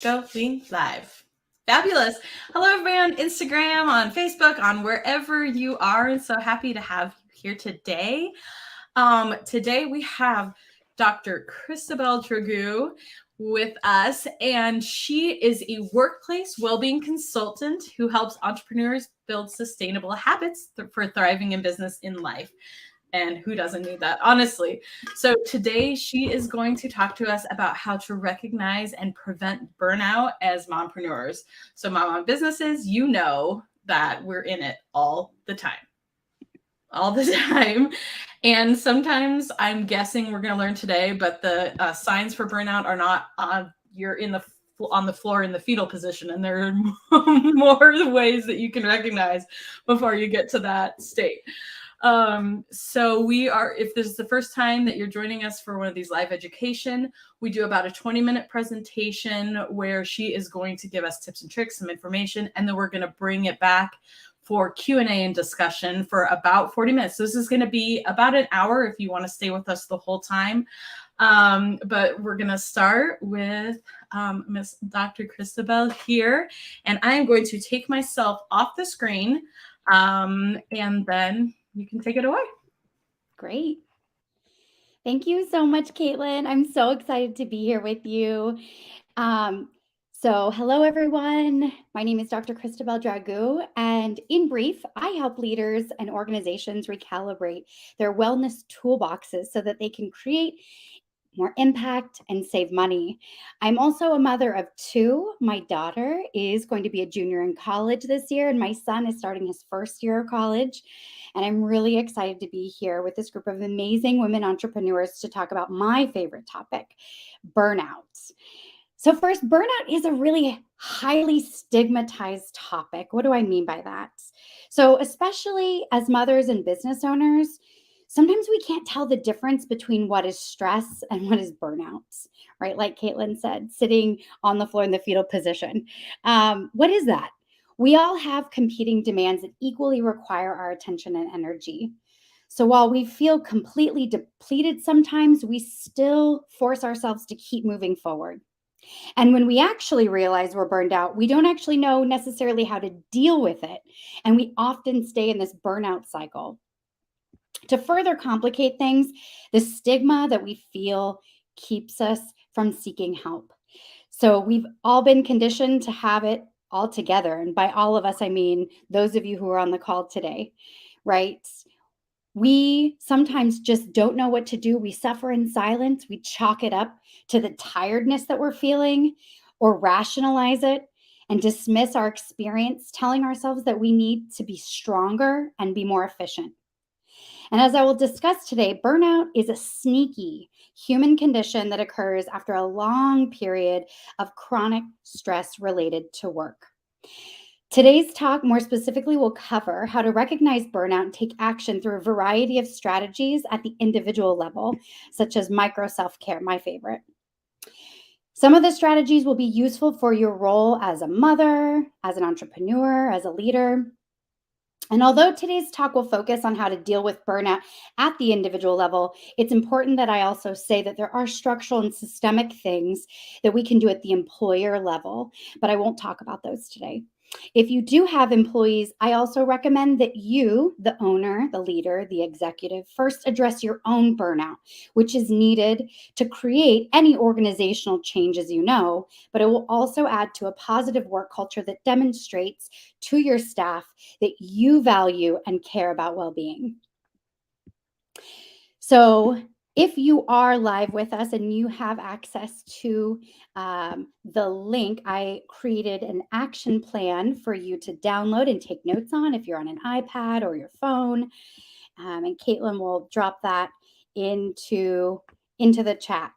Going live. Fabulous. Hello, everyone, Instagram, on Facebook, on wherever you are. And so happy to have you here today. Today we have Dr. Christabelle Dragoo with us, and she is a workplace well-being consultant who helps entrepreneurs build sustainable habits for thriving in business in life. And who doesn't need that, honestly? So today she is going to talk to us about how to recognize and prevent burnout as mompreneurs. So mom businesses, you know that we're in it all the time. And sometimes I'm guessing we're going to learn today, but the signs for burnout are not you're on the floor in the fetal position, and there are more ways that you can recognize before you get to that state. So if this is the first time that you're joining us for one of these live education, we do about a 20-minute presentation where she is going to give us tips and tricks, some information, and then we're going to bring it back for Q&A and discussion for about 40 minutes. So this is going to be about an hour if you want to stay with us the whole time. But we're going to start with Miss Dr. Christabelle here, and I am going to take myself off the screen, and then you can take it away. Great. Thank you so much, Caitlin. I'm so excited to be here with you. So hello, everyone. My name is Dr. Christabelle Dragoo, and in brief, I help leaders and organizations recalibrate their wellness toolboxes so that they can create more impact and save money. I'm also a mother of two. My daughter is going to be a junior in college this year, and my son is starting his first year of college. And I'm really excited to be here with this group of amazing women entrepreneurs to talk about my favorite topic, burnout. So first, burnout is a really highly stigmatized topic. What do I mean by that? So especially as mothers and business owners, sometimes we can't tell the difference between what is stress and what is burnout, right? Like Caitlin said, sitting on the floor in the fetal position. What is that? We all have competing demands that equally require our attention and energy. So while we feel completely depleted sometimes, we still force ourselves to keep moving forward. And when we actually realize we're burned out, we don't actually know necessarily how to deal with it. And we often stay in this burnout cycle. To further complicate things, the stigma that we feel keeps us from seeking help. So we've all been conditioned to have it all together. And by all of us, I mean those of you who are on the call today, right? We sometimes just don't know what to do. We suffer in silence. We chalk it up to the tiredness that we're feeling or rationalize it and dismiss our experience, telling ourselves that we need to be stronger and be more efficient. And as I will discuss today, burnout is a sneaky human condition that occurs after a long period of chronic stress related to work. Today's talk more specifically will cover how to recognize burnout and take action through a variety of strategies at the individual level, such as micro self-care, my favorite. Some of the strategies will be useful for your role as a mother, as an entrepreneur, as a leader. And although today's talk will focus on how to deal with burnout at the individual level, it's important that I also say that there are structural and systemic things that we can do at the employer level, but I won't talk about those today. If you do have employees, I also recommend that you, the owner, the leader, the executive, first address your own burnout, which is needed to create any organizational changes you know, but it will also add to a positive work culture that demonstrates to your staff that you value and care about well-being. So if you are live with us and you have access to the link, I created an action plan for you to download and take notes on if you're on an iPad or your phone. And Caitlin will drop that into the chat.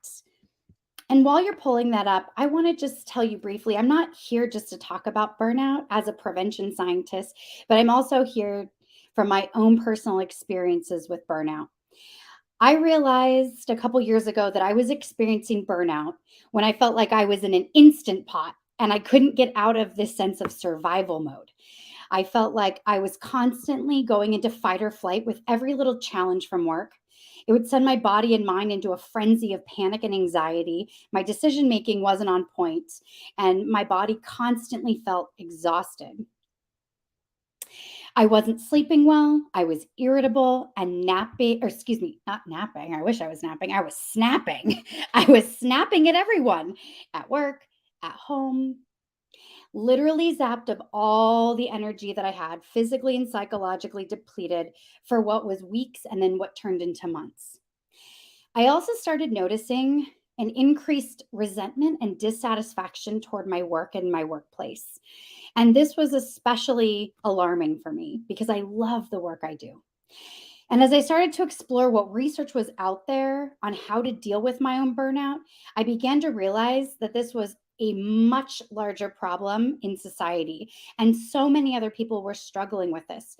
And while you're pulling that up, I want to just tell you briefly, I'm not here just to talk about burnout as a prevention scientist, but I'm also here from my own personal experiences with burnout. I realized a couple years ago that I was experiencing burnout when I felt like I was in an instant pot and I couldn't get out of this sense of survival mode. I felt like I was constantly going into fight or flight with every little challenge from work. It would send my body and mind into a frenzy of panic and anxiety. My decision making wasn't on point, and my body constantly felt exhausted. I wasn't sleeping well. I was irritable and napping, or excuse me, not napping. I wish I was napping. I was snapping. I was snapping at everyone at work, at home, literally zapped of all the energy that I had, physically and psychologically depleted for what was weeks and then what turned into months. I also started noticing an increased resentment and dissatisfaction toward my work and my workplace. And this was especially alarming for me because I love the work I do. And as I started to explore what research was out there on how to deal with my own burnout, I began to realize that this was a much larger problem in society. And so many other people were struggling with this,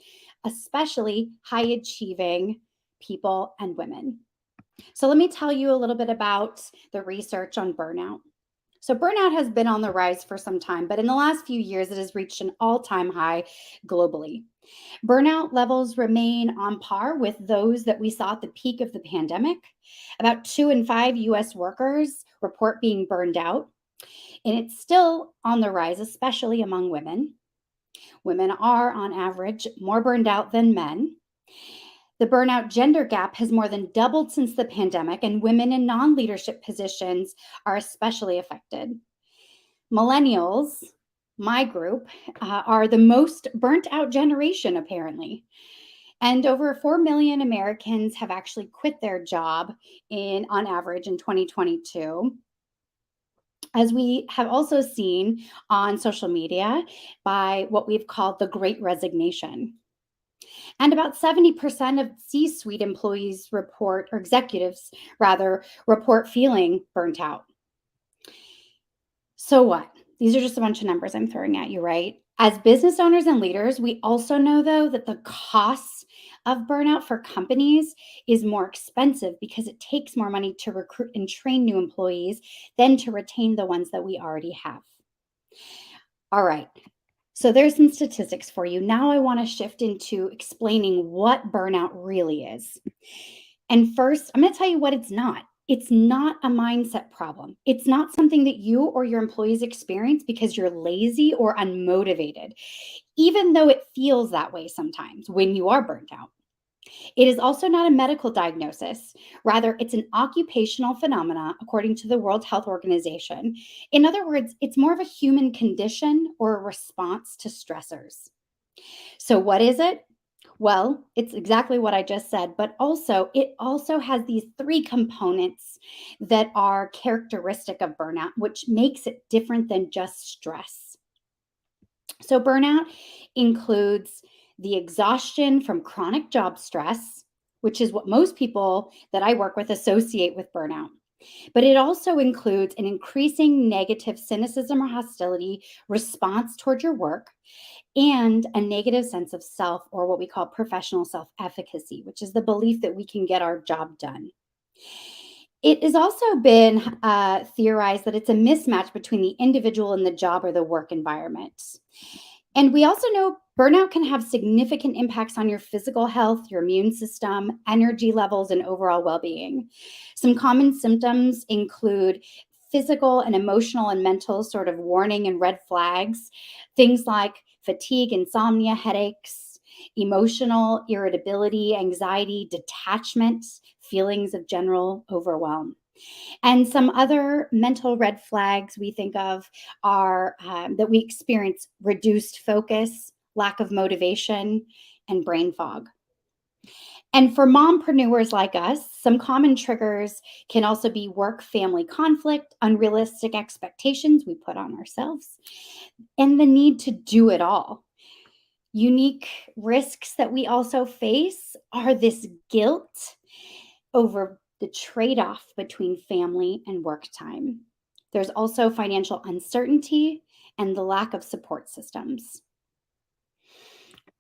especially high achieving people and women. So let me tell you a little bit about the research on burnout. So burnout has been on the rise for some time, but in the last few years, it has reached an all-time high globally. Burnout levels remain on par with those that we saw at the peak of the pandemic. About 2 in 5 US workers report being burned out, and it's still on the rise, especially among women. Women are, on average, more burned out than men. The burnout gender gap has more than doubled since the pandemic, and women in non-leadership positions are especially affected. Millennials, my group, are the most burnt out generation, apparently. And over 4 million Americans have actually quit their job on average in 2022. As we have also seen on social media by what we've called the Great Resignation. And about 70% of C-suite employees report, or executives rather, report feeling burnt out. So what? These are just a bunch of numbers I'm throwing at you, right? As business owners and leaders, we also know, though, that the costs of burnout for companies is more expensive because it takes more money to recruit and train new employees than to retain the ones that we already have. All right. So there's some statistics for you. Now I want to shift into explaining what burnout really is. And first, I'm going to tell you what it's not. It's not a mindset problem. It's not something that you or your employees experience because you're lazy or unmotivated, even though it feels that way sometimes when you are burnt out. It is also not a medical diagnosis. Rather, it's an occupational phenomena, according to the World Health Organization. In other words, it's more of a human condition or a response to stressors. So what is it? Well, it's exactly what I just said, but it also has these 3 components that are characteristic of burnout, which makes it different than just stress. So burnout includes the exhaustion from chronic job stress, which is what most people that I work with associate with burnout. But it also includes an increasing negative cynicism or hostility response toward your work and a negative sense of self, or what we call professional self-efficacy, which is the belief that we can get our job done. It has also been theorized that it's a mismatch between the individual and the job or the work environment. And we also know burnout can have significant impacts on your physical health, your immune system, energy levels, and overall well-being. Some common symptoms include physical and emotional and mental sort of warning and red flags, things like fatigue, insomnia, headaches, emotional irritability, anxiety, detachment, feelings of general overwhelm. And some other mental red flags we think of are that we experience reduced focus, lack of motivation, and brain fog. And for mompreneurs like us, some common triggers can also be work-family conflict, unrealistic expectations we put on ourselves, and the need to do it all. Unique risks that we also face are this guilt over the trade-off between family and work time. There's also financial uncertainty and the lack of support systems.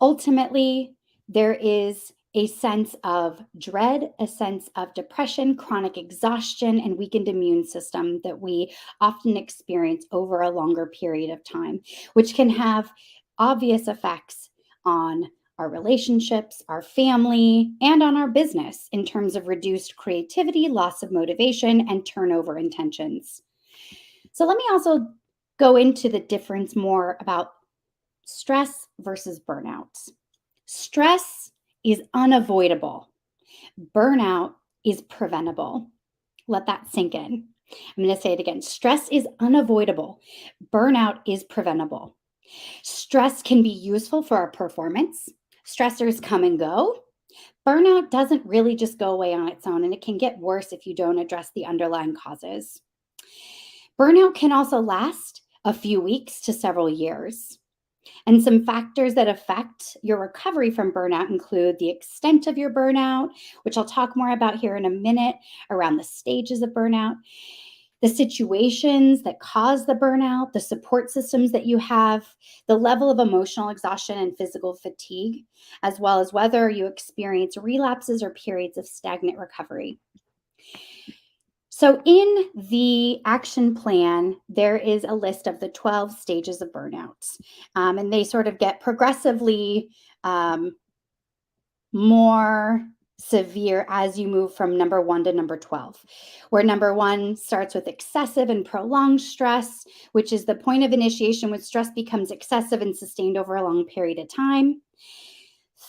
Ultimately, there is a sense of dread, a sense of depression, chronic exhaustion, and weakened immune system that we often experience over a longer period of time, which can have obvious effects on our relationships, our family, and on our business in terms of reduced creativity, loss of motivation, and turnover intentions. So let me also go into the difference more about stress versus burnout. Stress is unavoidable. Burnout is preventable. Let that sink in. I'm going to say it again. Stress is unavoidable. Burnout is preventable. Stress can be useful for our performance. Stressors come and go. Burnout doesn't really just go away on its own, and it can get worse if you don't address the underlying causes. Burnout can also last a few weeks to several years. And some factors that affect your recovery from burnout include the extent of your burnout, which I'll talk more about here in a minute, around the stages of burnout, the situations that cause the burnout, the support systems that you have, the level of emotional exhaustion and physical fatigue, as well as whether you experience relapses or periods of stagnant recovery. So in the action plan, there is a list of the 12 stages of burnout, and they sort of get progressively more severe as you move from number 1 to number 12, where number 1 starts with excessive and prolonged stress, which is the point of initiation when stress becomes excessive and sustained over a long period of time,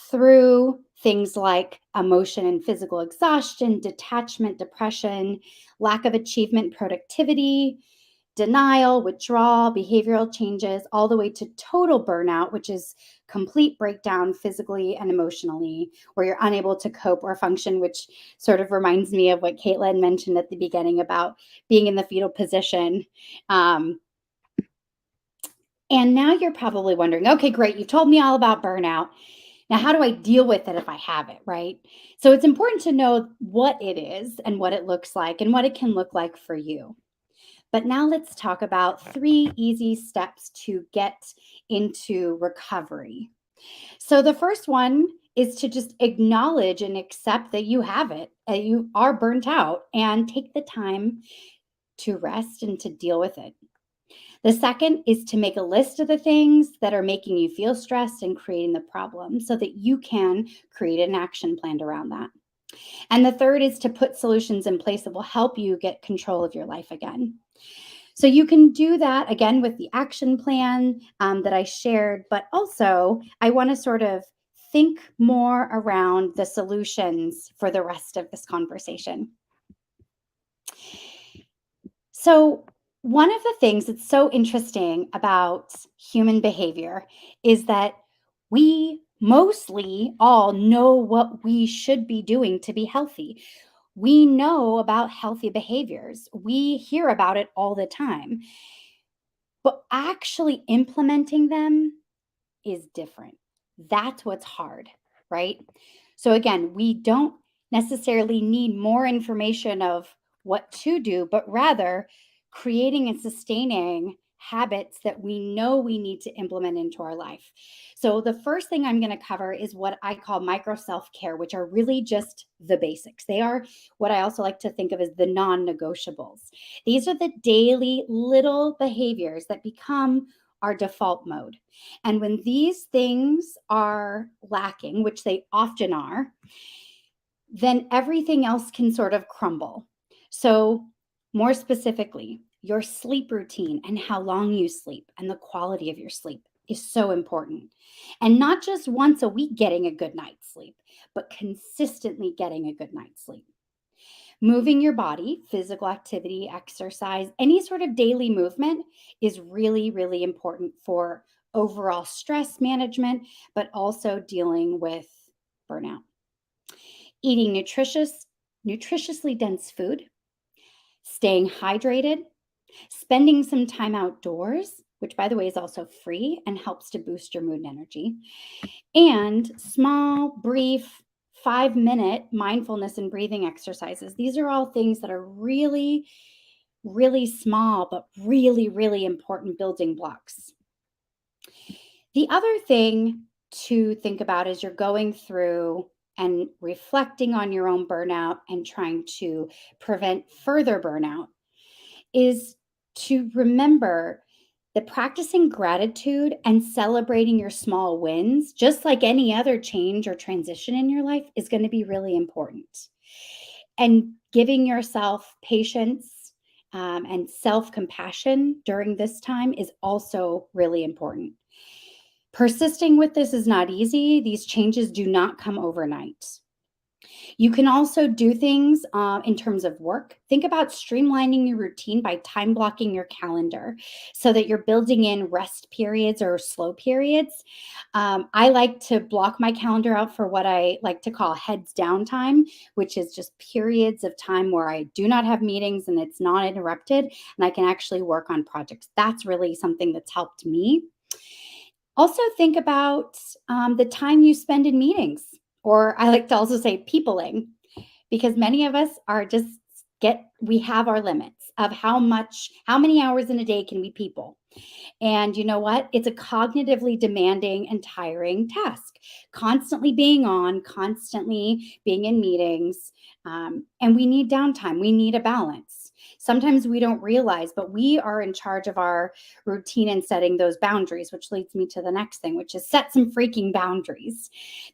through things like emotion and physical exhaustion, detachment, depression, lack of achievement, productivity, denial, withdrawal, behavioral changes, all the way to total burnout, which is complete breakdown physically and emotionally, where you're unable to cope or function, which sort of reminds me of what Caitlin mentioned at the beginning about being in the fetal position. And now you're probably wondering, okay, great, you've told me all about burnout. Now, how do I deal with it if I have it, right? So it's important to know what it is and what it looks like and what it can look like for you. But now let's talk about 3 easy steps to get into recovery. So the first one is to just acknowledge and accept that you have it, that you are burnt out, and take the time to rest and to deal with it. The second is to make a list of the things that are making you feel stressed and creating the problem so that you can create an action plan around that. And the third is to put solutions in place that will help you get control of your life again. So you can do that again with the action plan that I shared, but also I want to sort of think more around the solutions for the rest of this conversation. So one of the things that's so interesting about human behavior is that we mostly all know what we should be doing to be healthy. We know about healthy behaviors. We hear about it all the time. But actually implementing them is different. That's what's hard, right? So again, we don't necessarily need more information of what to do, but rather creating and sustaining habits that we know we need to implement into our life. So the first thing I'm going to cover is what I call micro self-care, which are really just the basics. They are what I also like to think of as the non-negotiables. These are the daily little behaviors that become our default mode. And when these things are lacking, which they often are, then everything else can sort of crumble. So more specifically, your sleep routine and how long you sleep and the quality of your sleep is so important. And not just once a week getting a good night's sleep, but consistently getting a good night's sleep. Moving your body, physical activity, exercise, any sort of daily movement is really, really important for overall stress management, but also dealing with burnout. Eating nutritiously dense food, staying hydrated, spending some time outdoors, which by the way is also free and helps to boost your mood and energy, and small, brief, 5-minute mindfulness and breathing exercises. These are all things that are really, really small, but really, really important building blocks. The other thing to think about as you're going through and reflecting on your own burnout and trying to prevent further burnout is to remember that practicing gratitude and celebrating your small wins, just like any other change or transition in your life, is going to be really important. And giving yourself patience and self-compassion during this time is also really important. Persisting with this is not easy. These changes do not come overnight. You can also do things in terms of work. Think about streamlining your routine by time blocking your calendar so that you're building in rest periods or slow periods. I like to block my calendar out for what I like to call heads down time, which is just periods of time where I do not have meetings and it's not interrupted, and I can actually work on projects. That's really something that's helped me. Also, think about the time you spend in meetings, or I like to also say peopling, because many of us are just we have our limits of how many hours in a day can we people. And you know what? It's a cognitively demanding and tiring task, constantly being on, constantly being in meetings. And we need downtime. We need a balance. Sometimes we don't realize, but we are in charge of our routine and setting those boundaries, which leads me to the next thing, which is set some freaking boundaries.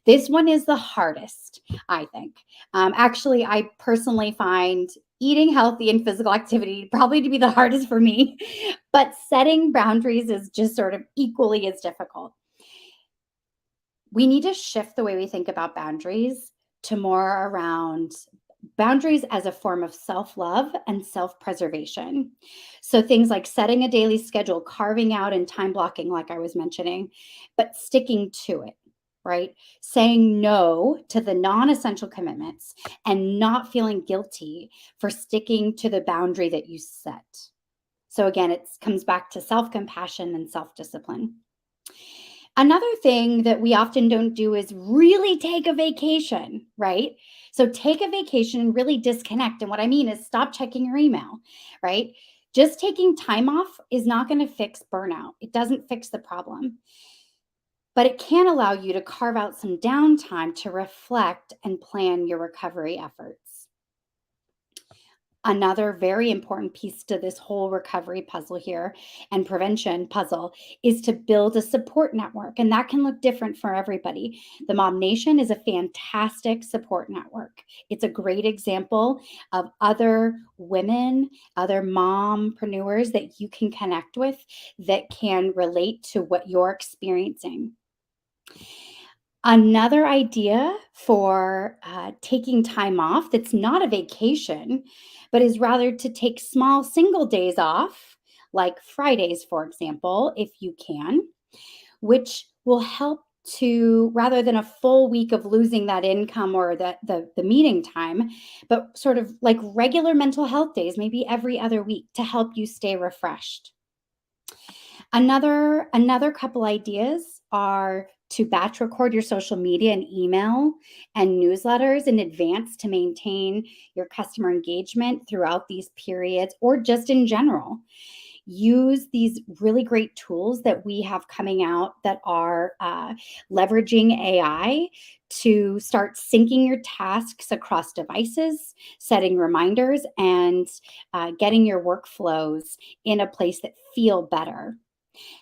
This one is the hardest, I think. Actually, I personally find eating healthy and physical activity probably to be the hardest for me, but setting boundaries is just sort of equally as difficult. We need to shift the way we think about boundaries to more around boundaries as a form of self-love and self-preservation. So things like setting a daily schedule, carving out and time blocking, like I was mentioning, but sticking to it. Right? Saying no to the non-essential commitments and not feeling guilty for sticking to the boundary that you set. So again, it comes back to self-compassion and self-discipline. Another thing that we often don't do is really take a vacation, right? So take a vacation and really disconnect. And what I mean is stop checking your email, right? Just taking time off is not going to fix burnout. It doesn't fix the problem. But it can allow you to carve out some downtime to reflect and plan your recovery efforts. Another very important piece to this whole recovery puzzle here and prevention puzzle is to build a support network. And that can look different for everybody. The Mom Nation is a fantastic support network. It's a great example of other women, other mompreneurs that you can connect with that can relate to what you're experiencing. Another idea for taking time off that's not a vacation, but is rather to take small single days off, like Fridays, for example, if you can, which will help to, rather than a full week of losing that income or the meeting time, but sort of like regular mental health days, maybe every other week, to help you stay refreshed. Another couple ideas are to batch record your social media and email and newsletters in advance to maintain your customer engagement throughout these periods, or just in general. Use these really great tools that we have coming out that are leveraging AI to start syncing your tasks across devices, setting reminders, and getting your workflows in a place that feel better.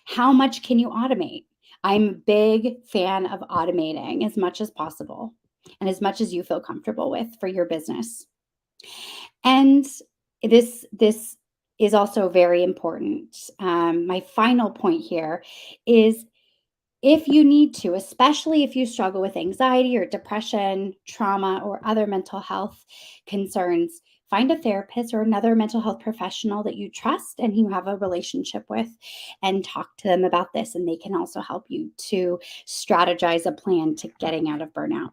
How much can you automate? I'm a big fan of automating as much as possible and as much as you feel comfortable with for your business. And this is also very important. My final point here is, if you need to, especially if you struggle with anxiety or depression, trauma, or other mental health concerns, find a therapist or another mental health professional that you trust and you have a relationship with, and talk to them about this. And they can also help you to strategize a plan to getting out of burnout.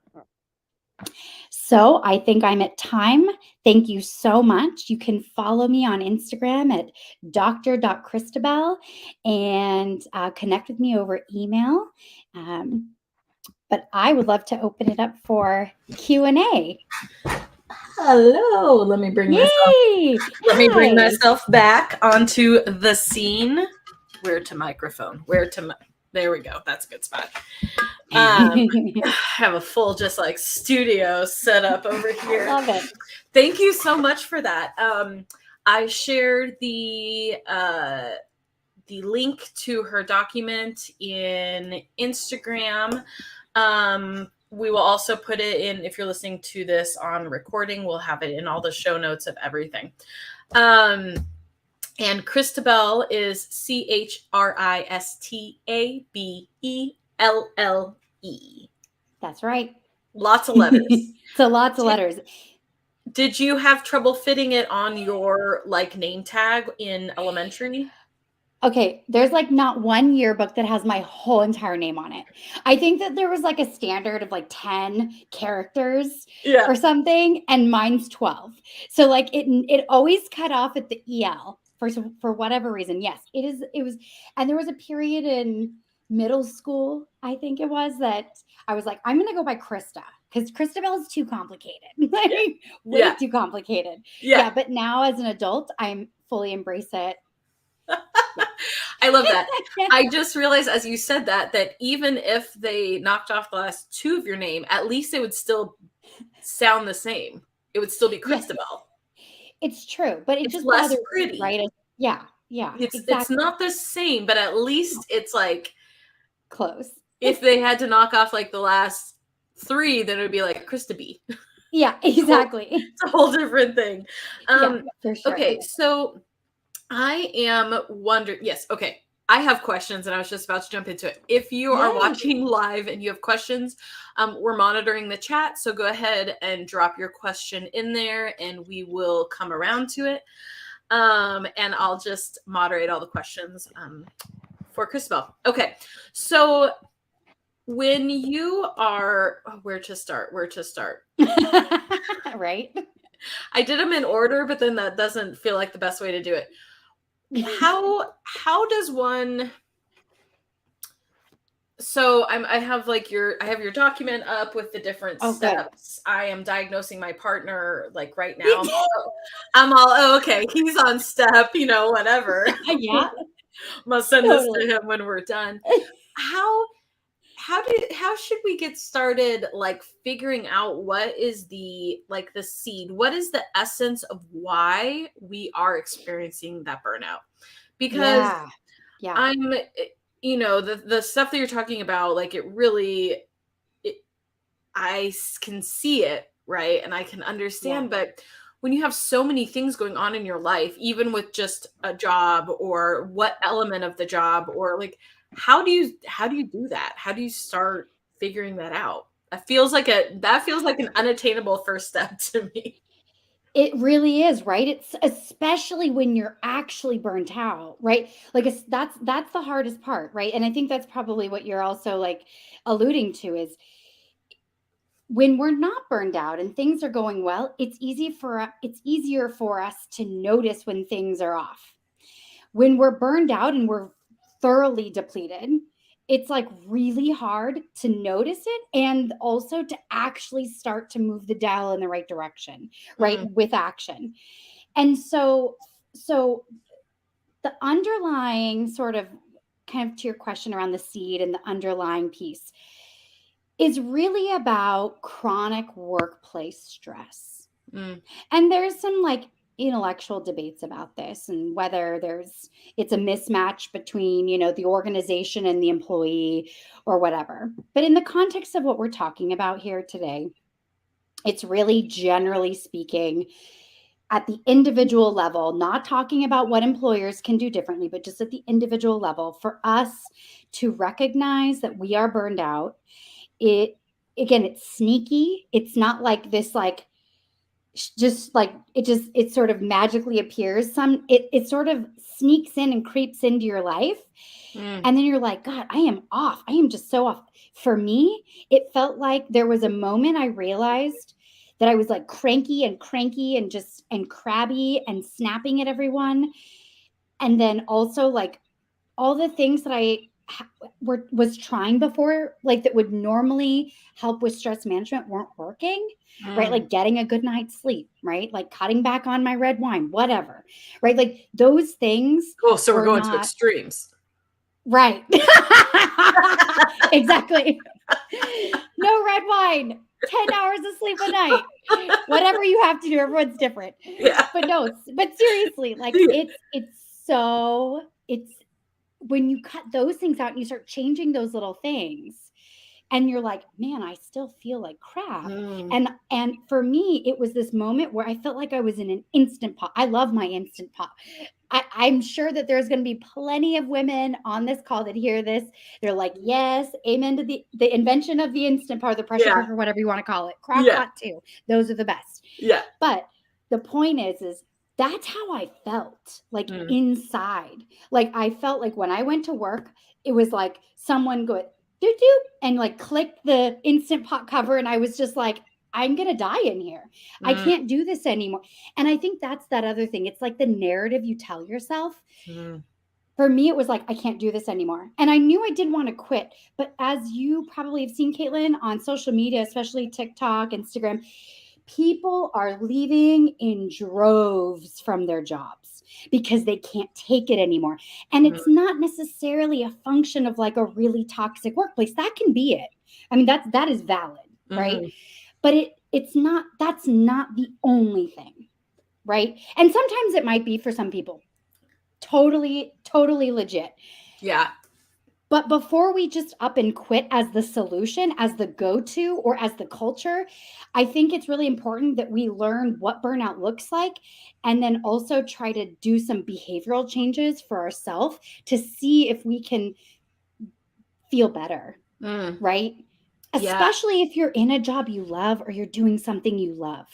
So I think I'm at time. Thank you so much. You can follow me on Instagram at dr.christabelle and connect with me over email. But I would love to open it up for Q&A. Hello. Let me bring myself back onto the scene. Where to microphone? There we go. That's a good spot. I have a full just like studio set up over here. Love it. Thank you so much for that. I shared the link to her document in Instagram. We will also put it in, if you're listening to this on recording, we'll have it in all the show notes of everything. And Christabelle is Christabelle. That's right. Lots of letters. So lots of letters. Did you have trouble fitting it on your like name tag in elementary? Okay, there's like not one yearbook that has my whole entire name on it. I think that there was like a standard of like 10 characters or something, and mine's 12. So like it always cut off at the EL for whatever reason. Yes, it was, and there was a period in middle school, I think it was, that I was like, I'm gonna go by Krista, because Christabelle is too complicated. Like way too complicated. Yeah, but now as an adult, I'm fully embrace it. I love that. I just realized as you said that even if they knocked off the last two of your name, at least it would still sound the same. It would still be Christabelle. It's true, but it's just less pretty, right? Yeah. It's not the same, but at least it's like close. If they had to knock off like the last three, then it would be like Christabelle. Yeah, exactly. It's a whole different thing. For sure. Okay, so I am wondering, yes, okay. I have questions and I was just about to jump into it. If you are watching live and you have questions, we're monitoring the chat. So go ahead and drop your question in there and we will come around to it. And I'll just moderate all the questions for Christabelle. Okay, so when you are, where to start? Right. I did them in order, but then that doesn't feel like the best way to do it. How does one? So I have your document up with the different steps. Good. I am diagnosing my partner like right now. I'm all okay. He's on step, whatever. Yeah. I'm gonna send this to him when we're done. How should we get started like figuring out what is the seed? What is the essence of why we are experiencing that burnout? Because I'm, the stuff that you're talking about, like I can see it, right? And I can understand, but when you have so many things going on in your life, even with just a job or what element of the job, or like, how do you do that? How do you start figuring that out? That feels like an unattainable first step to me. It really is, right? It's especially when you're actually burnt out, right? Like that's the hardest part, right? And I think that's probably what you're also like alluding to is when we're not burned out and things are going well, it's easier for us to notice when things are off. When we're burned out and we're thoroughly depleted, it's like really hard to notice it and also to actually start to move the dial in the right direction, right? Mm-hmm. With action. And so the underlying sort of kind of to your question around the seed and the underlying piece is really about chronic workplace stress. And there's some like intellectual debates about this and whether it's a mismatch between, the organization and the employee or whatever. But in the context of what we're talking about here today, it's really generally speaking at the individual level, not talking about what employers can do differently, but just at the individual level for us to recognize that we are burned out. It's sneaky. It's not like this, like, just like it sort of magically appears. It sort of sneaks in and creeps into your life. And then you're like, God, I am off. I am just so off. For me, it felt like there was a moment I realized that I was like cranky and crabby and snapping at everyone. And then also like all the things that I was trying before, like that would normally help with stress management weren't working, right? Like getting a good night's sleep, right? Like cutting back on my red wine, whatever, right? Like those things. Cool. So we're going to extremes. Right. Exactly. No red wine, 10 hours of sleep a night, whatever you have to do. Everyone's different. Yeah. But seriously, like it's when you cut those things out and you start changing those little things, and you're like, man, I still feel like crap. And for me, it was this moment where I felt like I was in an instant pot. I love my instant pot. I'm sure that there's going to be plenty of women on this call that hear this. They're like, yes, amen to the invention of the instant pot, or the pressure cooker, whatever you want to call it. Crock pot too. Those are the best. Yeah. But the point is that's how I felt, like inside. Like I felt like when I went to work, it was like someone go doop doop and like click the instant pot cover, and I was just like, I'm gonna die in here. I can't do this anymore. And I think that's that other thing. It's like the narrative you tell yourself. For me, it was like, I can't do this anymore. And I knew I didn't want to quit. But as you probably have seen, Caitlin, on social media, especially TikTok, Instagram, people are leaving in droves from their jobs because they can't take it anymore. And it's not necessarily a function of like a really toxic workplace. That can be it. I mean, that is valid, right? But it's not, that's not the only thing, right? And sometimes it might be for some people. Totally legit. Yeah. But before we just up and quit as the solution, as the go-to, or as the culture, I think it's really important that we learn what burnout looks like, and then also try to do some behavioral changes for ourselves to see if we can feel better, right? Especially if you're in a job you love or you're doing something you love,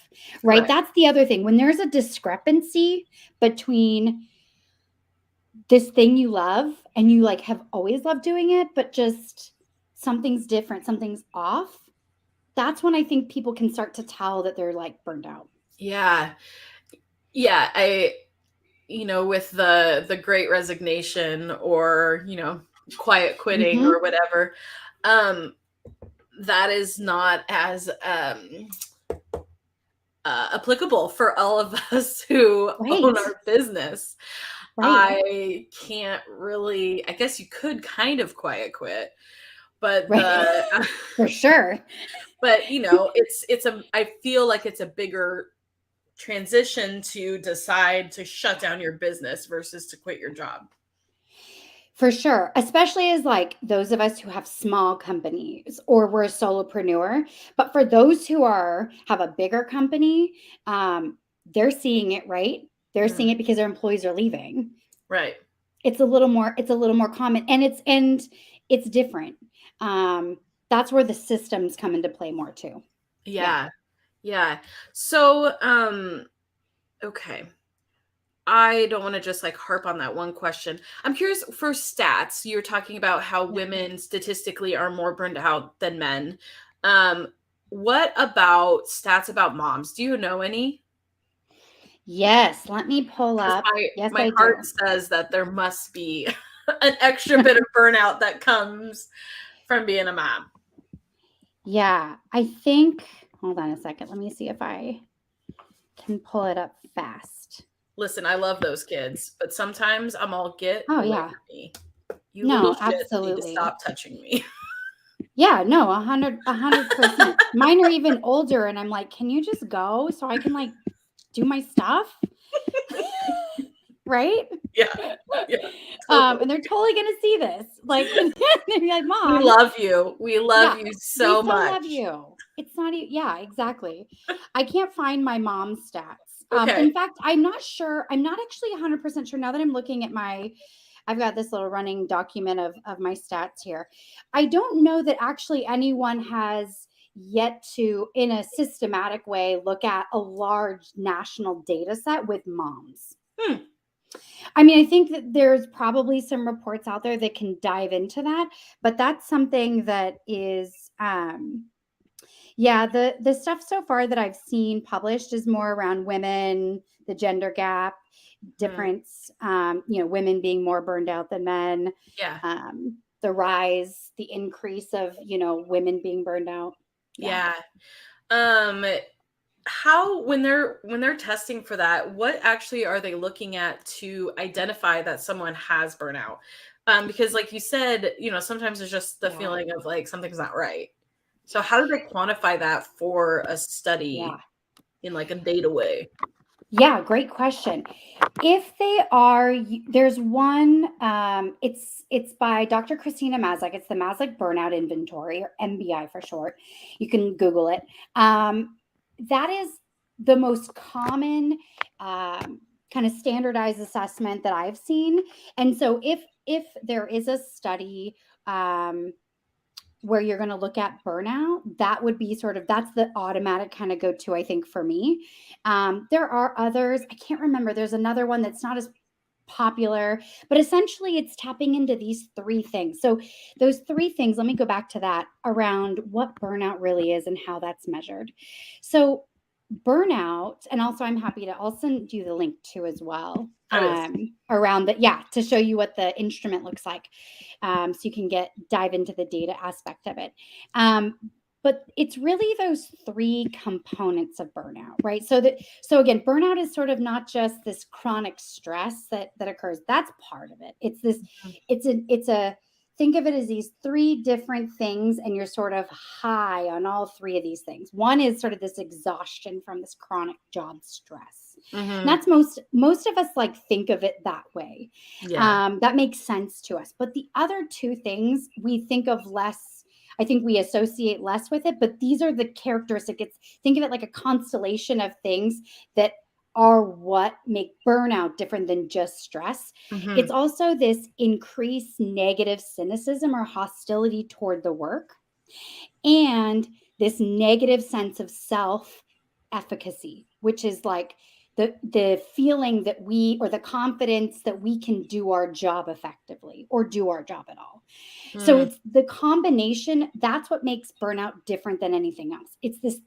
right? That's the other thing. When there's a discrepancy between this thing you love and you like have always loved doing it, but just something's different, something's off, that's when I think people can start to tell that they're like burned out. Yeah. With the Great Resignation, or, quiet quitting or whatever, that is not as applicable for all of us who own our business. I can't really, I guess you could kind of quiet quit, but for sure. But I feel like it's a bigger transition to decide to shut down your business versus to quit your job. For sure. Especially as like those of us who have small companies or we're a solopreneur. But for those who have a bigger company, they're seeing it, right? They're seeing it because their employees are leaving. Right. It's a little more common, and it's different. That's where the systems come into play more too. Yeah. So, okay. I don't want to just like harp on that one question. I'm curious for stats. You're talking about how women statistically are more burned out than men. What about stats about moms? Do you know any? Yes, let me pull up. My heart says that there must be an extra bit of burnout that comes from being a mom. Yeah, I think, hold on a second. Let me see if I can pull it up fast. Listen, I love those kids, but sometimes I'm all get away from me. You little shits need to stop touching me. Yeah, no, 100%. Mine are even older, and I'm like, can you just go so I can like do my stuff? Right? Yeah. And they're totally gonna see this. Like, they'll be like, Mom, we love you. We love you so much. We love you. It's not even, exactly. I can't find my mom's stats. Okay. In fact, I'm not sure. I'm not actually 100% sure now that I'm looking at I've got this little running document of my stats here. I don't know that actually anyone has yet to, in a systematic way, look at a large national data set with moms. I mean, I think that there's probably some reports out there that can dive into that, but that's something that is, the stuff so far that I've seen published is more around women, the gender gap difference, women being more burned out than men. Yeah. The rise, the increase of, women being burned out. Yeah. How, when they're testing for that, what actually are they looking at to identify that someone has burnout? Because like you said, sometimes there's just the feeling of like something's not right. So how do they quantify that for a study in like a data way? Yeah, great question. If they are, there's one, it's by Dr. Christina Maslach. It's the Maslach Burnout Inventory, or MBI for short. You can Google it. That is the most common kind of standardized assessment that I've seen. And so if there is a study where you're going to look at burnout, that would be sort of, that's the automatic kind of go-to, I think, for me. There are others. I can't remember. There's another one that's not as popular, but essentially it's tapping into these three things. So those three things, let me go back to that around what burnout really is and how that's measured. So burnout, and also I'm happy to, I'll send you the link too as well, around that, yeah, to show you what the instrument looks like, so you can dive into the data aspect of it. But it's really those three components of burnout, right? So again, burnout is sort of not just this chronic stress that occurs. That's part of it. It's this, it's a think of it as these three different things, and you're sort of high on all three of these things. One is sort of this exhaustion from this chronic job stress. And that's most of us like think of it that way. Yeah. That makes sense to us. But the other two things we think of less, I think we associate less with it, but these are the characteristics. Think of it like a constellation of things that are what make burnout different than just stress. It's also this increased negative cynicism or hostility toward the work, and this negative sense of self-efficacy, which is like the feeling that we, or the confidence that we can do our job effectively or do our job at all. So it's the combination. That's what makes burnout different than anything else. It's this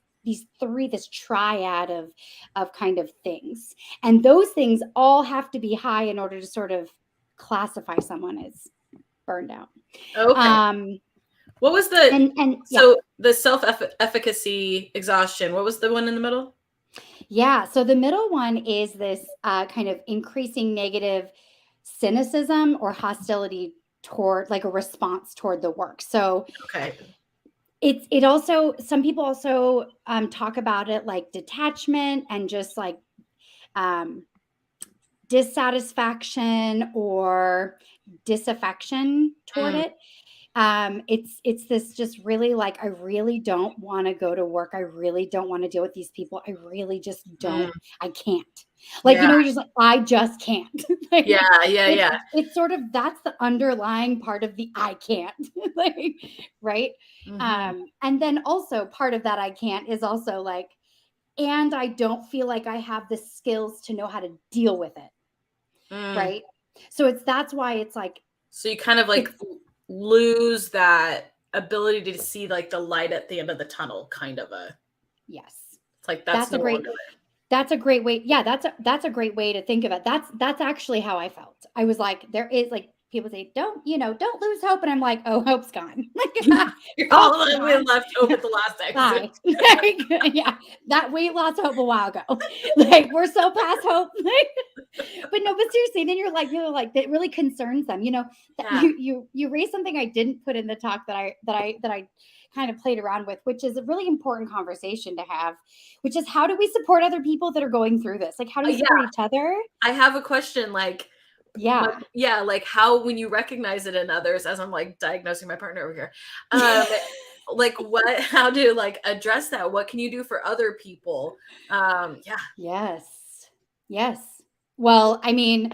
triad of kind of things. And those things all have to be high in order to sort of classify someone as burned out. Okay. What was the, so the self-efficacy, exhaustion, what was the one in the middle? Yeah. So the middle one is this kind of increasing negative cynicism or hostility toward, like a response toward the work. So it also, some people also talk about it like detachment and just like dissatisfaction or disaffection toward it. It's this just really like, I really don't want to go to work. I really don't want to deal with these people. I really just don't, I can't. Like, you're just like, I just can't. Like, it's sort of, that's the underlying part of the I can't, like, right? And then also part of that I can't is also like, and I don't feel like I have the skills to know how to deal with it. Right. So that's why it's like, so you kind of like lose that ability to see like the light at the end of the tunnel, kind of a. Yes. It's like, that's a great way. Yeah. That's a great way to think of it. That's actually how I felt. I was like, there is like, people say, don't lose hope. And I'm like, oh, hope's gone. All of we left hope at the last exit. Yeah. That weight loss hope a while ago. Like, we're so past hope. But no, but seriously, then you're like, that really concerns them, you raised something I didn't put in the talk that I kind of played around with, which is a really important conversation to have, which is, how do we support other people that are going through this? Like, how do we support each other? I have a question, like, like how, when you recognize it in others, as I'm like diagnosing my partner over here, like how to like address that? What can you do for other people? Yes. Well, I mean,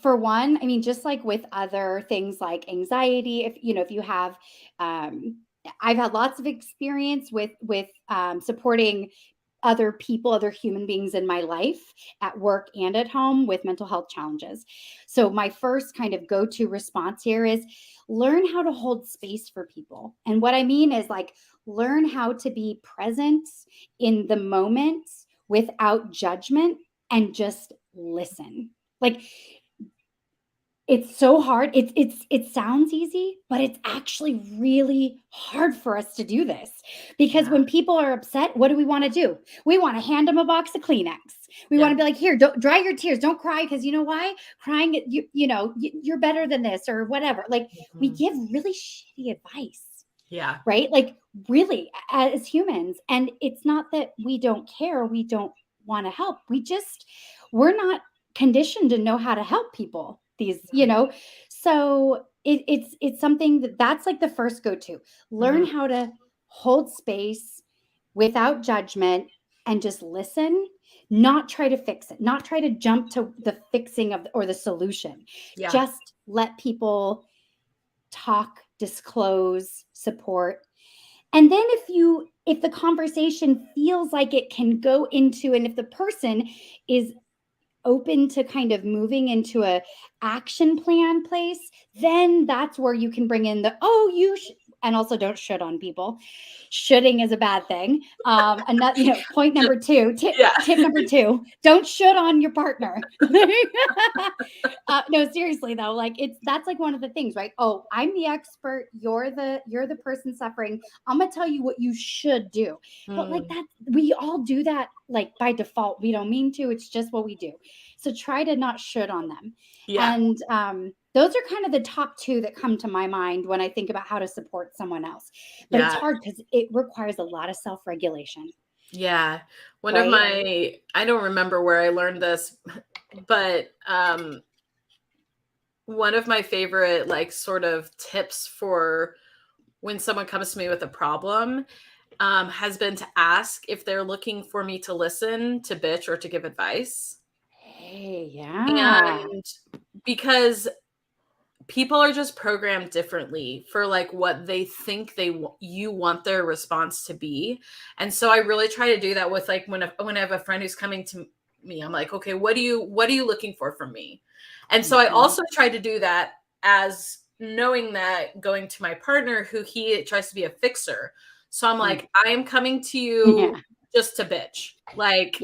for one, I mean, just like with other things like anxiety, if you have, I've had lots of experience with supporting other people, other human beings in my life at work and at home with mental health challenges. So my first kind of go-to response here is learn how to hold space for people. And what I mean is like, learn how to be present in the moment without judgment and just listen. Like, it's so hard. It sounds easy, but it's actually really hard for us to do this, because when people are upset, what do we want to do? We want to hand them a box of Kleenex. We want to be like, here, don't dry your tears. Don't cry. Because you know why? Crying, you're better than this or whatever. Like, we give really shitty advice. Yeah. Right. Like, really, as humans. And it's not that we don't care. We don't want to help. We're not conditioned to know how to help people so it's something that's like the first go-to. Learn how to hold space without judgment and just listen, not try to fix it, not try to jump to the fixing of or the solution. Yeah. Just let people talk, disclose, support. And then if the conversation feels like it can go into, and if the person is open to kind of moving into a action plan place, then that's where you can bring in and also don't shit on people. Shitting is a bad thing. Another, point number 2, tip number 2, don't shit on your partner. No, seriously though, like that's like one of the things, right? Oh, I'm the expert. You're the person suffering. I'm going to tell you what you should do. But like that, we all do that like by default. We don't mean to, it's just what we do. So try to not shit on them. Yeah. And those are kind of the top 2 that come to my mind when I think about how to support someone else. But it's hard because it requires a lot of self-regulation. Yeah. One of my, I don't remember where I learned this, but one of my favorite like sort of tips for when someone comes to me with a problem has been to ask if they're looking for me to listen, to bitch, or to give advice. Hey, yeah. And because people are just programmed differently for like what they think you want their response to be. And so I really try to do that with like when I have a friend who's coming to me, I'm like, okay, what are you looking for from me? And so I also try to do that as knowing that going to my partner who he tries to be a fixer. So I'm like, I am coming to you just to bitch. Like,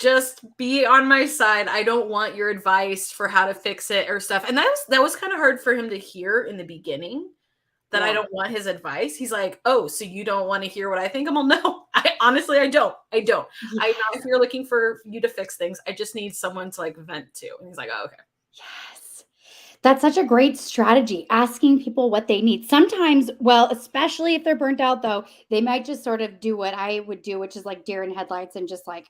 just be on my side. I don't want your advice for how to fix it or stuff. And that was kind of hard for him to hear in the beginning, that I don't want his advice. He's like, oh, so you don't want to hear what I think? I'm like, no, honestly, I don't. I'm not if you're looking for you to fix things. I just need someone to like vent to. And he's like, oh, okay. Yes. That's such a great strategy, asking people what they need. Sometimes, well, especially if they're burnt out though, they might just sort of do what I would do, which is like deer in headlights and just like,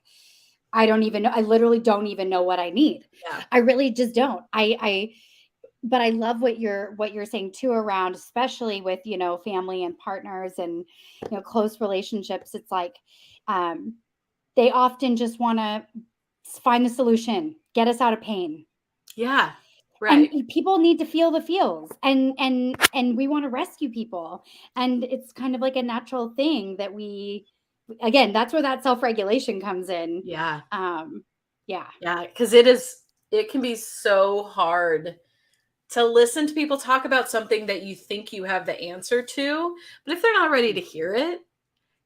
I don't even know. I literally don't even know what I need. Yeah. I really just don't. But I love what you're saying too around, especially with, family and partners and, close relationships. It's like, they often just want to find the solution, get us out of pain. Yeah. Right. And people need to feel the feels and we want to rescue people. And it's kind of like a natural thing that again, that's where that self-regulation comes in. Yeah. Yeah. Because it can be so hard to listen to people talk about something that you think you have the answer to, but if they're not ready to hear it,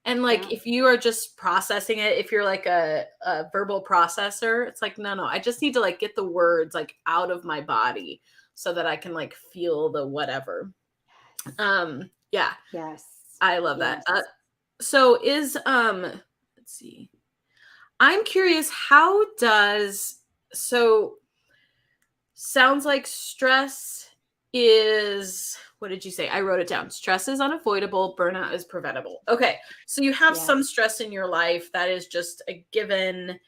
and like if you are just processing it, if you're like a verbal processor, it's like, no, I just need to like get the words like out of my body so that I can like feel the whatever. Yeah. Yes. I love that. So let's see. I'm curious, sounds like stress is, what did you say? I wrote it down. Stress is unavoidable. Burnout is preventable. Okay. So you have some stress in your life that is just a given,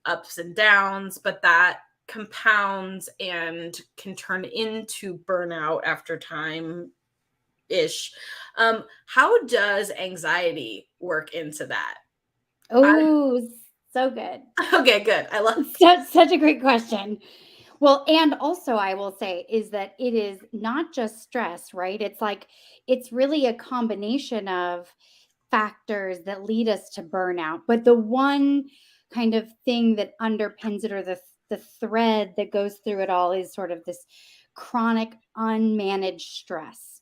ups and downs, but that compounds and can turn into burnout after time-ish. How does anxiety work into that? Oh, so good. Okay, good. I love it. Such a great question. Well, and also I will say is that it is not just stress, right? It's like, it's really a combination of factors that lead us to burnout. But the one kind of thing that underpins it, or the thread that goes through it all, is sort of this chronic unmanaged stress.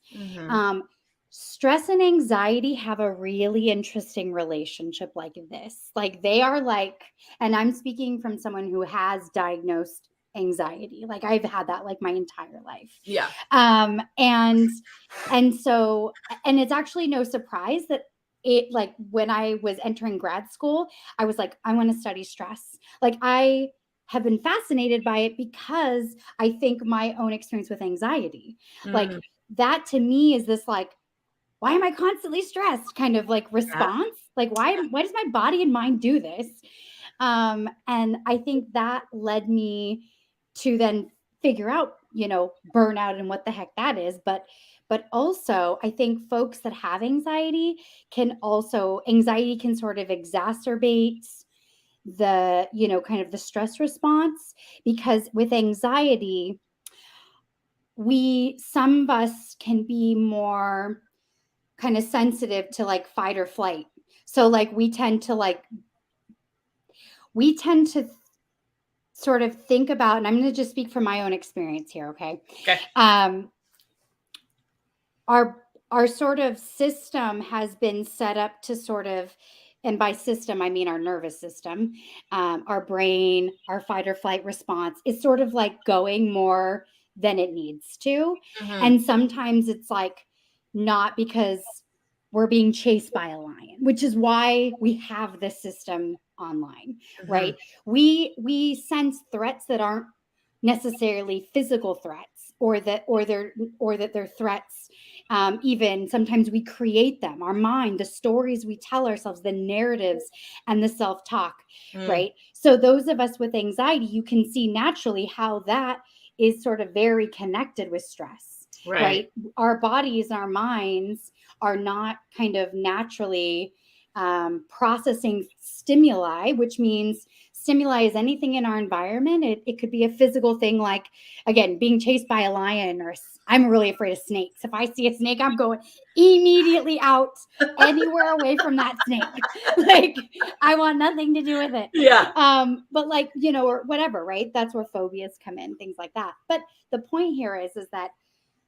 Stress and anxiety have a really interesting relationship like this. Like they are like, and I'm speaking from someone who has diagnosed anxiety. Like I've had that like my entire life. Yeah. And so it's actually no surprise that it, like when I was entering grad school, I was like, I want to study stress. Like I have been fascinated by it because I think my own experience with anxiety, like that to me is this like, why am I constantly stressed kind of like response? Like why does my body and mind do this? And I think that led me to then figure out, burnout and what the heck that is. But also I think folks that have anxiety anxiety can sort of exacerbate the, kind of the stress response, because with anxiety, some of us can be more kind of sensitive to like fight or flight. So like we tend to sort of think about, and I'm going to just speak from my own experience here. Okay. Okay. Our sort of system has been set up to sort of, and by system, I mean our nervous system, our brain, our fight or flight response is sort of like going more than it needs to. Mhm. And sometimes it's like not because we're being chased by a lion, which is why we have this system online, right? We sense threats that aren't necessarily physical threats, or that they're threats. Even sometimes we create them, our mind, the stories we tell ourselves, the narratives and the self-talk, right? So those of us with anxiety, you can see naturally how that is sort of very connected with stress, right? Our bodies, our minds are not kind of naturally processing stimuli, which means stimuli is anything in our environment. It could be a physical thing, like, again, being chased by a lion, or I'm really afraid of snakes. If I see a snake, I'm going immediately out anywhere away from that snake. Like, I want nothing to do with it. Yeah. But like, or whatever, right? That's where phobias come in, things like that. But the point here is that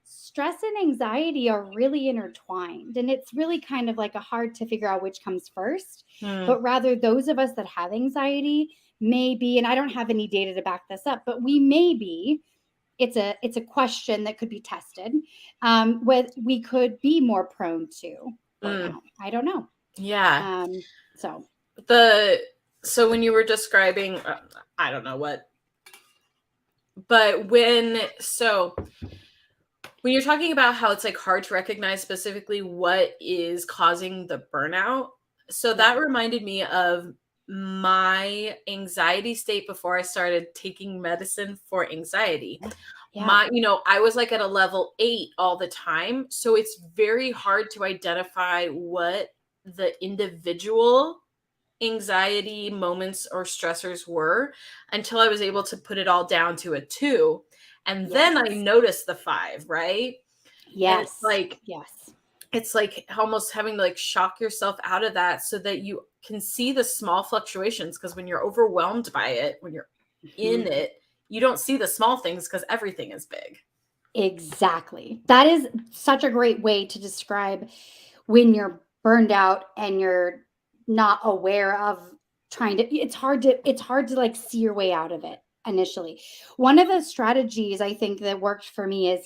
stress and anxiety are really intertwined, and it's really kind of like a hard to figure out which comes first. But rather, those of us that have anxiety may be, and I don't have any data to back this up, but we may be, it's a question that could be tested, we could be more prone to burnout. I don't know. Yeah. So when you were describing, I don't know what, but when you're talking about how it's like hard to recognize specifically what is causing the burnout, that reminded me of my anxiety state before I started taking medicine for anxiety. I was like at a level 8 all the time. So it's very hard to identify what the individual anxiety moments or stressors were until I was able to put it all down to a 2. And then I noticed the 5, right? Yes. And it's like almost having to like shock yourself out of that so that you can see the small fluctuations. Because when you're overwhelmed by it, when you're in it, you don't see the small things because everything is big. Exactly. That is such a great way to describe when you're burned out and you're not aware of it's hard to like see your way out of it initially. One of the strategies I think that worked for me is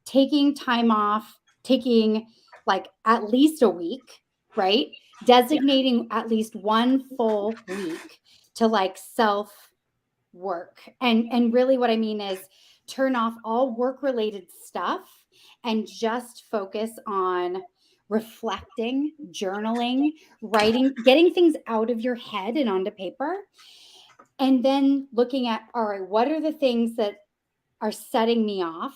taking time off, taking like at least a week, right? Designating at least one full week to like self work. And really what I mean is turn off all work related stuff and just focus on reflecting, journaling, writing, getting things out of your head and onto paper. And then looking at, all right, what are the things that are setting me off?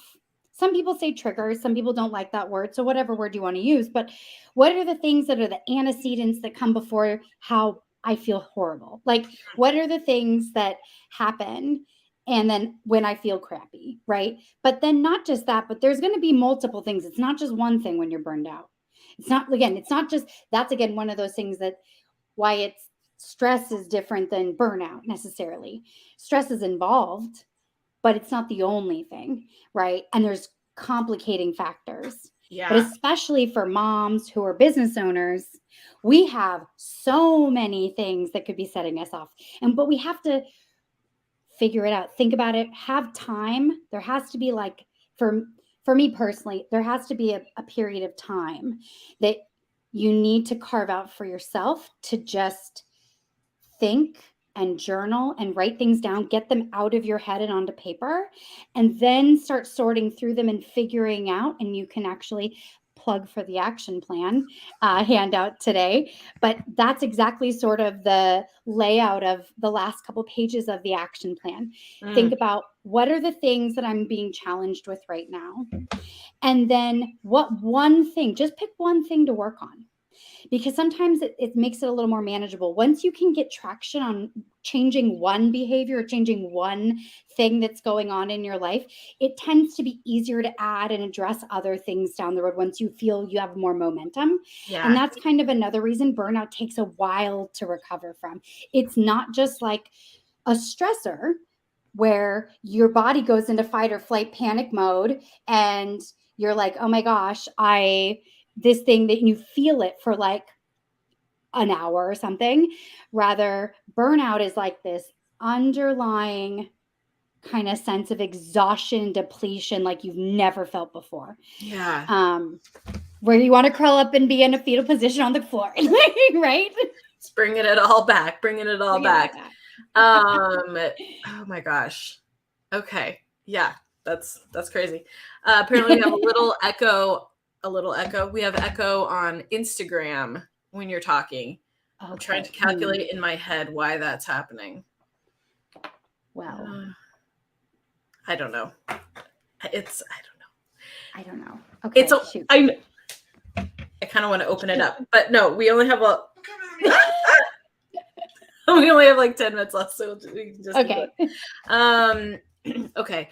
Some people say triggers, some people don't like that word. So whatever word you want to use, but what are the things that are the antecedents that come before how I feel horrible? Like, what are the things that happen? And then when I feel crappy, right? But then not just that, but there's going to be multiple things. It's not just one thing when you're burned out. It's not just, that's again, one of those things that why it's stress is different than burnout necessarily. Stress is involved, but it's not the only thing, right? And there's complicating factors. Yeah. But especially for moms who are business owners, we have so many things that could be setting us off. But we have to figure it out, think about it, have time. There has to be like, for me personally, there has to be a period of time that you need to carve out for yourself to just think and journal and write things down, get them out of your head and onto paper, and then start sorting through them and figuring out, and you can actually plug for the action plan handout today, but that's exactly sort of the layout of the last couple pages of the action plan. Think about what are the things that I'm being challenged with right now? And then what one thing, just pick one thing to work on. Because sometimes it makes it a little more manageable. Once you can get traction on changing one behavior or changing one thing that's going on in your life, it tends to be easier to add and address other things down the road once you feel you have more momentum. Yeah. And that's kind of another reason burnout takes a while to recover from. It's not just like a stressor where your body goes into fight or flight panic mode and you're like, oh my gosh, this thing that you feel it for like an hour or something. Rather, burnout is like this underlying kind of sense of exhaustion, depletion, like you've never felt before. Yeah. Where you want to curl up and be in a fetal position on the floor, right? It's bringing it all back. Oh my gosh. Okay. Yeah, that's crazy. Apparently we have a little echo. We have echo on Instagram when you're talking. Okay. I'm trying to calculate in my head why that's happening. Well, I don't know. I don't know. Okay. I kind of want to open it up, but no, we only have we only have like 10 minutes left, so we can just okay. Okay.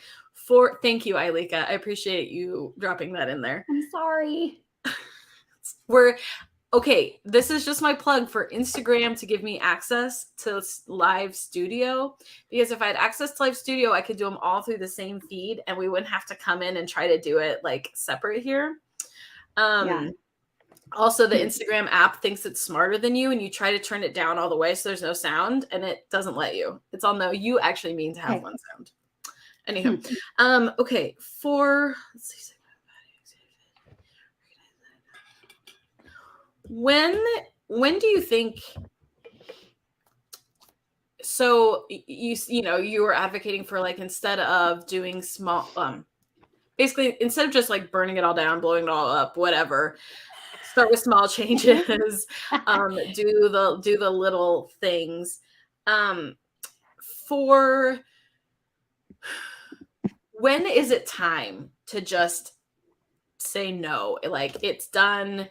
Thank you, Ailika. I appreciate you dropping that in there. I'm sorry. This is just my plug for Instagram to give me access to Live Studio, because if I had access to Live Studio, I could do them all through the same feed and we wouldn't have to come in and try to do it like separate here. Also, the Instagram app thinks it's smarter than you, and you try to turn it down all the way so there's no sound, and it doesn't let you. It's all no, you actually mean to have one sound. Anyhow, okay, let's see. When do you think? So you were advocating for like, instead of doing small, basically instead of just like burning it all down, blowing it all up, whatever. Start with small changes. Do the little things. For when is it time to just say no? Like, it's done.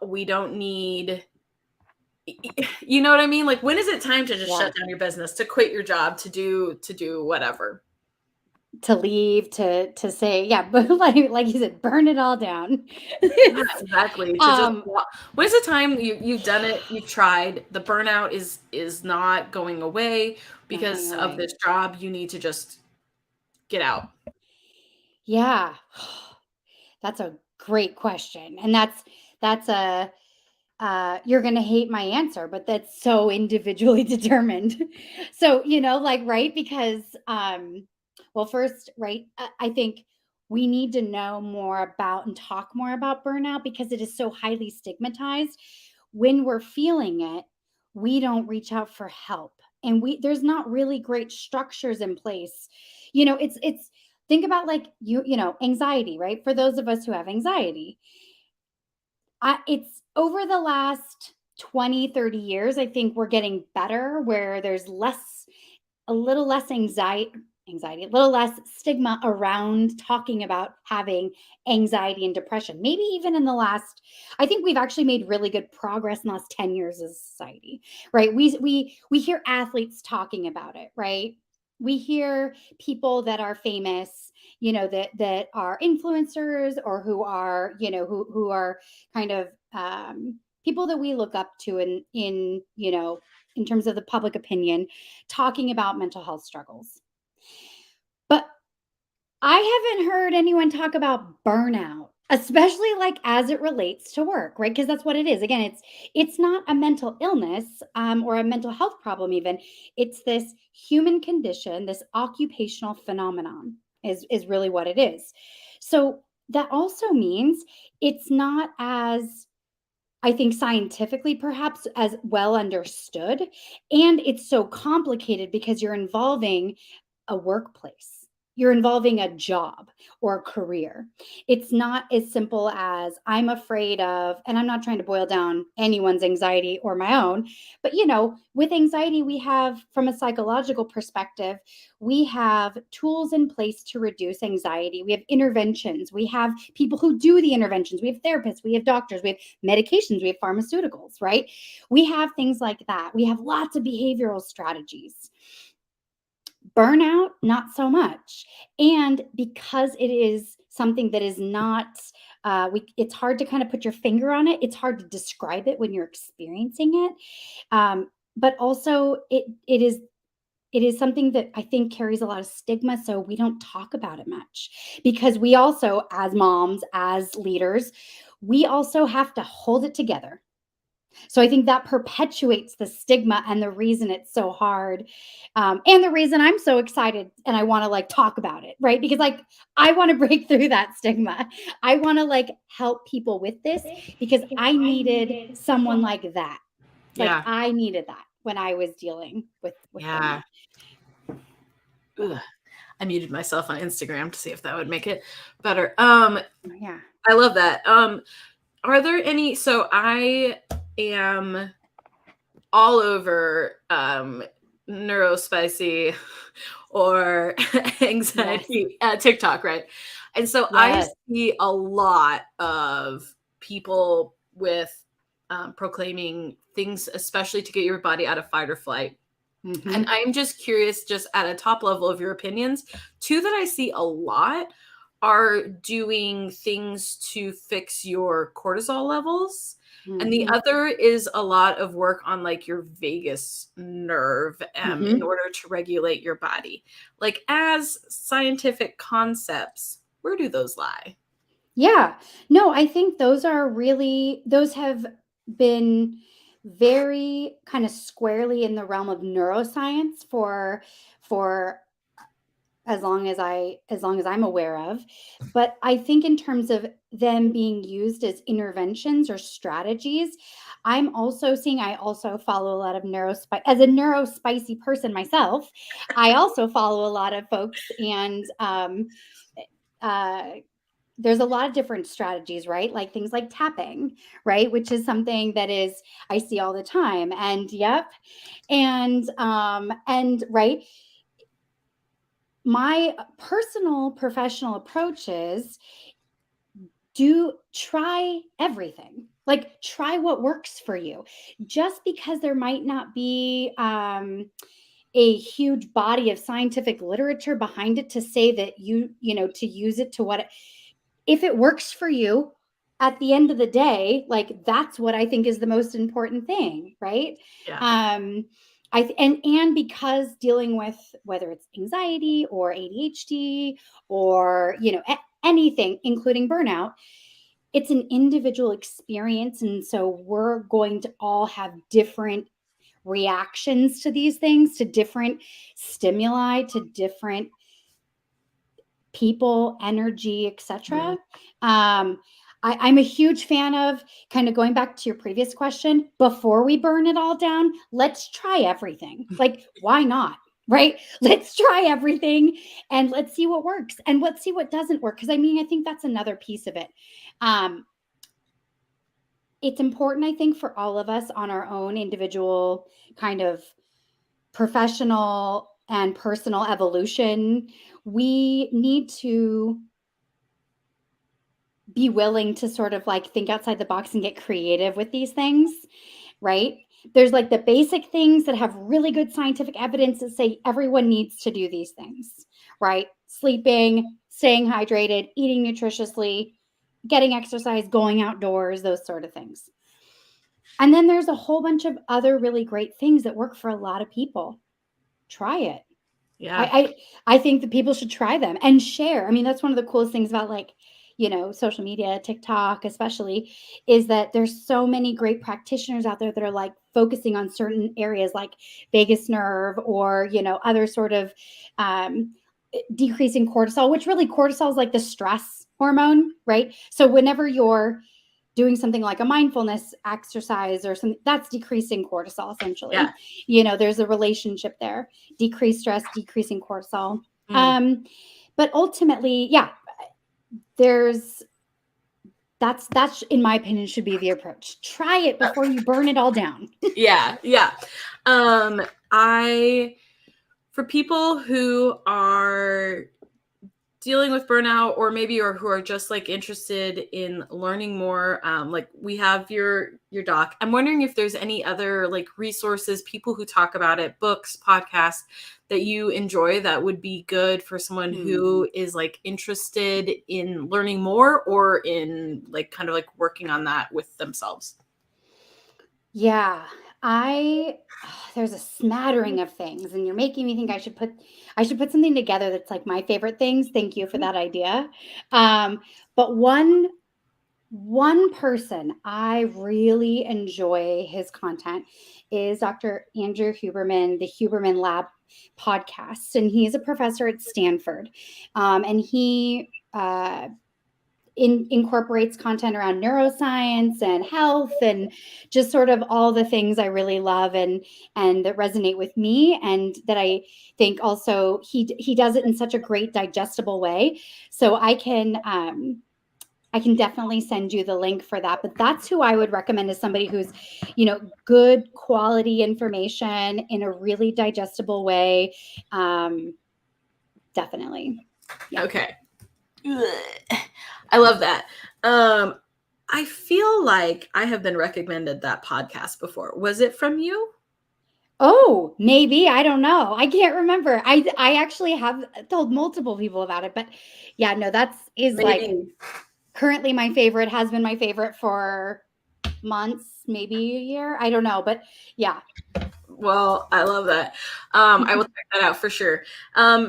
We don't need. You know what I mean? Like, when is it time to just shut down your business, to quit your job, to do whatever? To leave, to say, but like you said, burn it all down. Yeah, exactly. When is the time you've done it, you've tried, the burnout is not going away because of this job, you need to just get out? Yeah. That's a great question. And that's you're going to hate my answer, but that's so individually determined. So, right. Because, well, first, right. I think we need to know more about and talk more about burnout because it is so highly stigmatized. When we're feeling it, we don't reach out for help, and there's not really great structures in place. It's think about like anxiety, right? For those of us who have anxiety, it's over the last 20, 30 years, I think we're getting better where there's a little less anxiety, a little less stigma around talking about having anxiety and depression. Maybe even in the last, I think we've actually made really good progress in the last 10 years as a society, right? We hear athletes talking about it, right? We hear people that are famous, that are influencers or who are, who are kind of people that we look up to in terms of the public opinion, talking about mental health struggles. But I haven't heard anyone talk about burnout, especially like as it relates to work, right? Because that's what it is. Again, it's not a mental illness or a mental health problem even. It's this human condition, this occupational phenomenon is really what it is. So that also means it's not as, I think, scientifically perhaps as well understood. And it's so complicated because you're involving a workplace. you're involving a job or a career. It's not as simple as I'm afraid of, and I'm not trying to boil down anyone's anxiety or my own, but with anxiety, we have, from a psychological perspective, we have tools in place to reduce anxiety. We have interventions. We have people who do the interventions. We have therapists. We have doctors. We have medications. We have pharmaceuticals, right? We have things like that. We have lots of behavioral strategies. Burnout, not so much. And because it is something that is not, it's hard to kind of put your finger on it. It's hard to describe it when you're experiencing it. But also it is something that I think carries a lot of stigma. So we don't talk about it much, because we also, as moms, as leaders, we also have to hold it together. So I think that perpetuates the stigma and the reason it's so hard. And the reason I'm so excited and I want to talk about it, right? Because I want to break through that stigma. I want to help people with this, because I needed someone like that. Yeah. I needed that when I was dealing with Yeah. Ugh. I muted myself on Instagram to see if that would make it better. Yeah. I love that. Are there any, so I am all over neurospicy or anxiety TikTok, right? And so I see a lot of people with proclaiming things, especially to get your body out of fight or flight. Mm-hmm. And I'm just curious, just at a top level of your opinions, two that I see a lot are doing things to fix your cortisol levels. Mm-hmm. And the other is a lot of work on your vagus nerve in order to regulate your body. As scientific concepts, where do those lie? Yeah, no, I think those have been very kind of squarely in the realm of neuroscience for as long as I'm aware of. But I think in terms of them being used as interventions or strategies, I'm also seeing, I also follow a lot of as a neurospicy person myself, I also follow a lot of folks, and there's a lot of different strategies, right? Things like tapping, right? Which is something that I see all the time. And right. My personal professional approach is try everything. Try what works for you. Just because there might not be a huge body of scientific literature behind it to say that to use it to if it works for you, at the end of the day, that's what I think is the most important thing, right? Yeah. And because dealing with whether it's anxiety or ADHD or anything, including burnout, it's an individual experience, and so we're going to all have different reactions to these things, to different stimuli, to different people, energy, etc. I'm a huge fan of, kind of going back to your previous question, before we burn it all down, let's try everything. Why not? Right? Let's try everything and let's see what works and let's see what doesn't work. Because I think that's another piece of it. It's important, I think, for all of us on our own individual kind of professional and personal evolution. We need to be willing to sort of think outside the box and get creative with these things, right? There's the basic things that have really good scientific evidence that say everyone needs to do these things, right? Sleeping, staying hydrated, eating nutritiously, getting exercise, going outdoors, those sort of things. And then there's a whole bunch of other really great things that work for a lot of people. Try it. Yeah. I think that people should try them and share. That's one of the coolest things about social media, TikTok especially, is that there's so many great practitioners out there that are focusing on certain areas like vagus nerve or, other sort of decreasing cortisol, which really cortisol is the stress hormone, right? So whenever you're doing something like a mindfulness exercise or something, that's decreasing cortisol essentially. Yeah. There's a relationship there. Decreased stress, decreasing cortisol. But ultimately, yeah, that's in my opinion should be the approach. Try it before you burn it all down. Yeah. For people who are dealing with burnout, or who are just like interested in learning more, like we have your doc. I'm wondering if there's any other like resources, people who talk about it, books, podcasts that you enjoy that would be good for someone who is like interested in learning more, or in like kind of like working on that with themselves. Yeah, there's a smattering of things, and you're making me think I should put something together that's like my favorite things. Thank you for that idea. But one person I really enjoy his content is Dr. Andrew Huberman, the Huberman Lab podcast, and he's a professor at Stanford, and he incorporates content around neuroscience and health and just sort of all the things I really love and that resonate with me, and that I think also he does it in such a great digestible way. So I can definitely send you the link for that. But that's who I would recommend as somebody who's, good quality information in a really digestible way. Definitely. Yeah. Okay. I love that. I feel like I have been recommended that podcast before. Was it from you? Oh, maybe. I don't know. I can't remember. I actually have told multiple people about it, but yeah, no, is like currently my favorite, has been my favorite for months, maybe a year. I don't know, but yeah. Well, I love that. I will check that out for sure.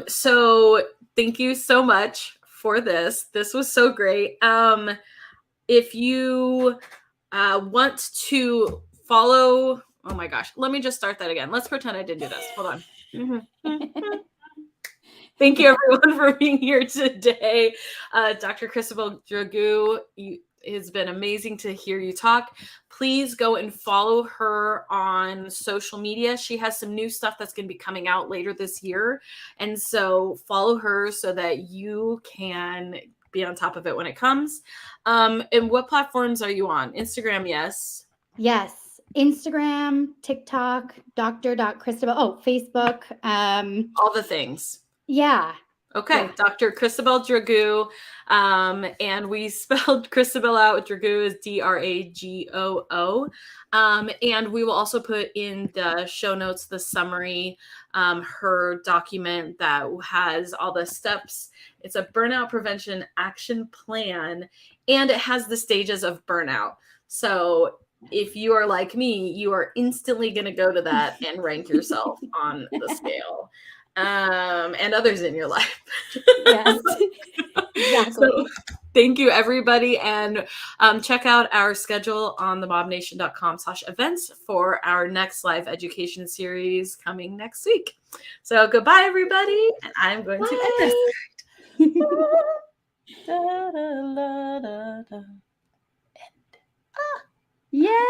So thank you so much for this. This was so great. If you want to follow, oh my gosh, let me just start that again. Let's pretend I didn't do this. Hold on. Thank you everyone for being here today. Dr. Christabelle Dragoo, it's been amazing to hear you talk. Please go and follow her on social media. She has some new stuff that's going to be coming out later this year. And so follow her so that you can be on top of it when it comes. And what platforms are you on? Instagram, yes? Yes. Instagram, TikTok, Dr.Christabelle. Oh, Facebook. All the things. Yeah. Okay, yeah. Dr. Christabelle Dragoo, and we spelled Christabelle out with Dragoo is Dragoo. And we will also put in the show notes the summary, her document that has all the steps. It's a burnout prevention action plan, and it has the stages of burnout. So if you are like me, you are instantly going to go to that and rank yourself on the scale. And others in your life. Yes, exactly. So, thank you, everybody. And check out our schedule on themobnation.com/events for our next live education series coming next week. So goodbye, everybody. And I'm going to end this. Da, da, da, da, da.